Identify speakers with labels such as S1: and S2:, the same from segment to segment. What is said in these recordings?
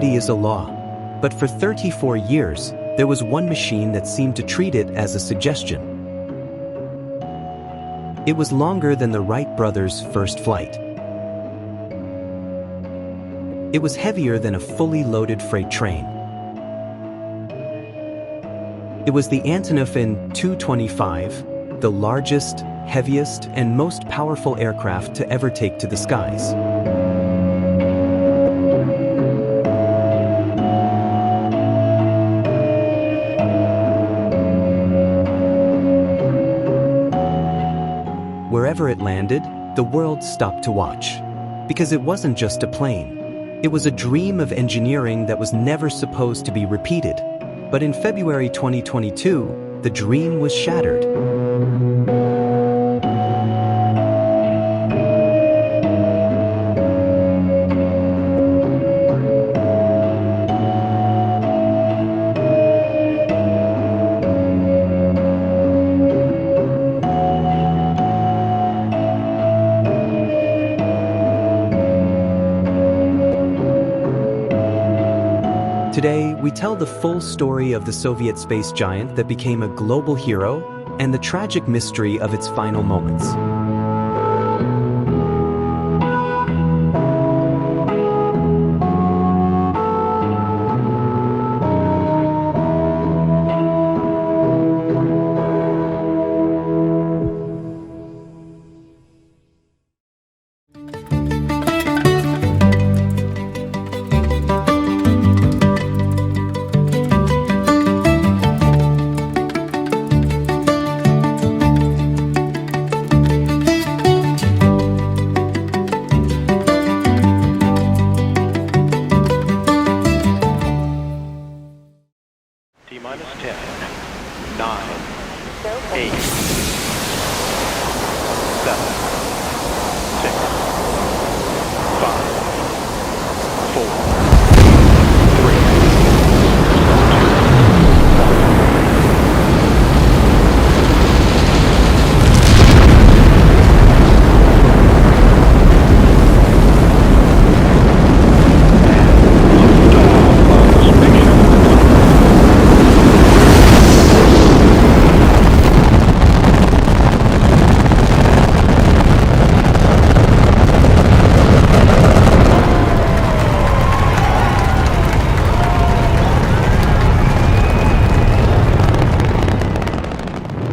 S1: gravity is a law. But for 34 years, there was one machine that seemed to treat it as a suggestion. It was longer than the Wright brothers' first flight. It was heavier than a fully loaded freight train. It was the Antonov An-225, the largest, heaviest, and most powerful aircraft to ever take to the skies. Wherever it landed, the world stopped to watch. Because it wasn't just a plane. It was a dream of engineering that was never supposed to be repeated. But in February 2022, the dream was shattered. Today, we tell the full story of the Soviet space giant that became a global hero and the tragic mystery of its final moments.
S2: T-minus 10, 9, 8, 7, 6, 5, 4,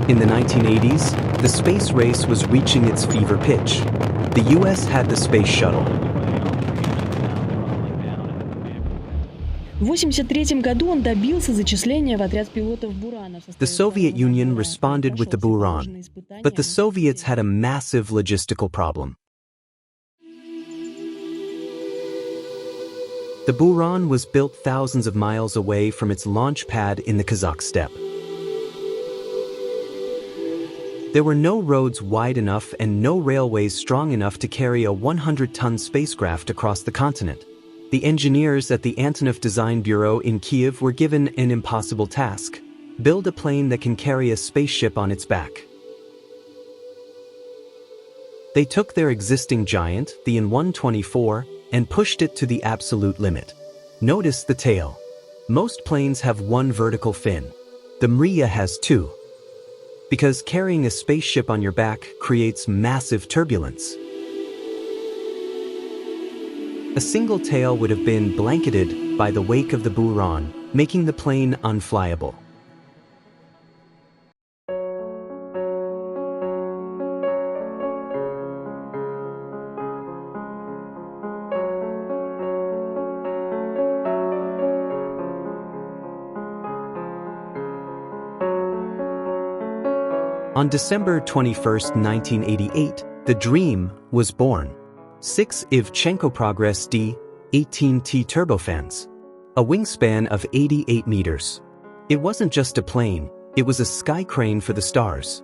S1: In the 1980s, the space race was reaching its fever pitch. The US had the Space Shuttle.
S3: В 1983 году он добился зачисления в отряд пилотов Бурана.
S1: The Soviet Union responded with the Buran, but the Soviets had a massive logistical problem. The Buran was built thousands of miles away from its launch pad in the Kazakh steppe. There were no roads wide enough and no railways strong enough to carry a 100-ton spacecraft across the continent. The engineers at the Antonov Design Bureau in Kiev were given an impossible task: build a plane that can carry a spaceship on its back. They took their existing giant, the An-124, and pushed it to the absolute limit. Notice the tail. Most planes have one vertical fin. The Mriya has two. Because carrying a spaceship on your back creates massive turbulence. A single tail would have been blanketed by the wake of the Buran, making the plane unflyable. On December 21, 1988, the dream was born. 6 Ivchenko-Progress D-18T turbofans. A wingspan of 88 meters. It wasn't just a plane, it was a sky crane for the stars.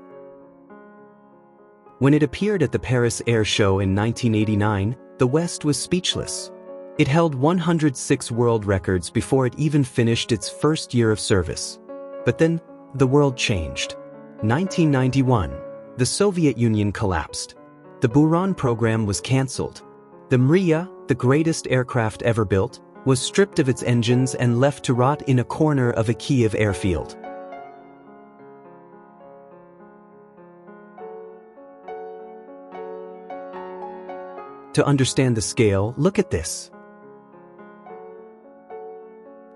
S1: When it appeared at the Paris Air Show in 1989, the West was speechless. It held 106 world records before it even finished its first year of service. But then, the world changed. 1991, the Soviet Union collapsed. The Buran program was cancelled. The Mriya, the greatest aircraft ever built, was stripped of its engines and left to rot in a corner of a Kyiv airfield. To understand the scale, look at this.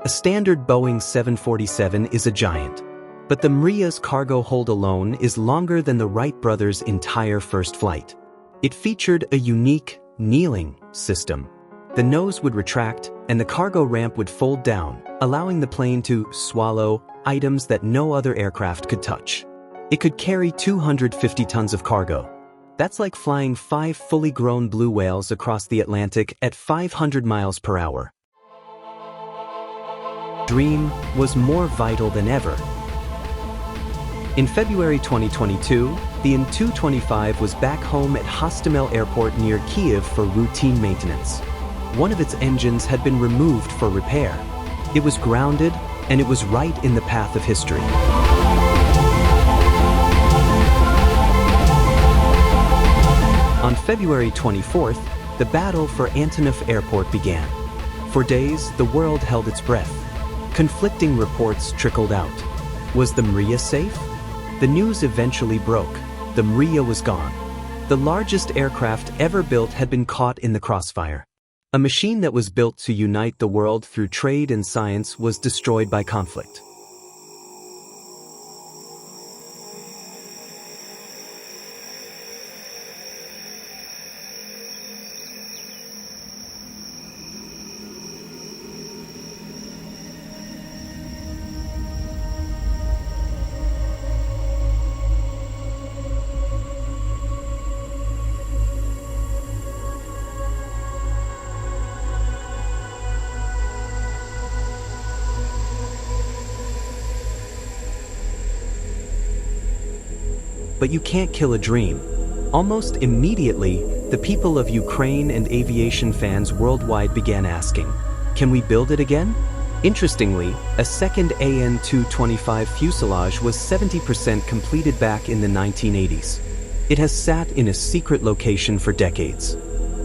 S1: A standard Boeing 747 is a giant, but the Mriya's cargo hold alone is longer than the Wright brothers' entire first flight. It featured a unique kneeling system. The nose would retract and the cargo ramp would fold down, allowing the plane to swallow items that no other aircraft could touch. It could carry 250 tons of cargo. That's like flying 5 fully grown blue whales across the Atlantic at 500 miles per hour. Dream was more vital than ever. In February 2022, the An-225 was back home at Hostomel airport near Kyiv for routine maintenance. One of its engines had been removed for repair. It was grounded, and it was right in the path of history. On February 24th, the battle for Antonov Airport began. For days, the world held its breath. Conflicting reports trickled out. Was the Mriya safe? The news eventually broke. The Mriya was gone. The largest aircraft ever built had been caught in the crossfire. A machine that was built to unite the world through trade and science was destroyed by conflict. But you can't kill a dream. Almost immediately, the people of Ukraine and aviation fans worldwide began asking, can we build it again? Interestingly, a second An-225 fuselage was 70% completed back in the 1980s. It has sat in a secret location for decades.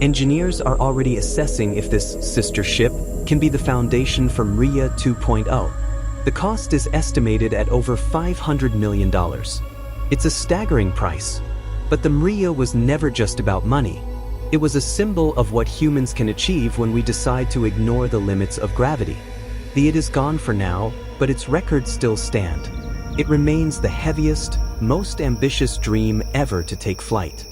S1: Engineers are already assessing if this sister ship can be the foundation for Mriya 2.0. The cost is estimated at over $500 million. It's a staggering price. But the Mriya was never just about money. It was a symbol of what humans can achieve when we decide to ignore the limits of gravity. The it is gone for now, but its records still stand. It remains the heaviest, most ambitious dream ever to take flight.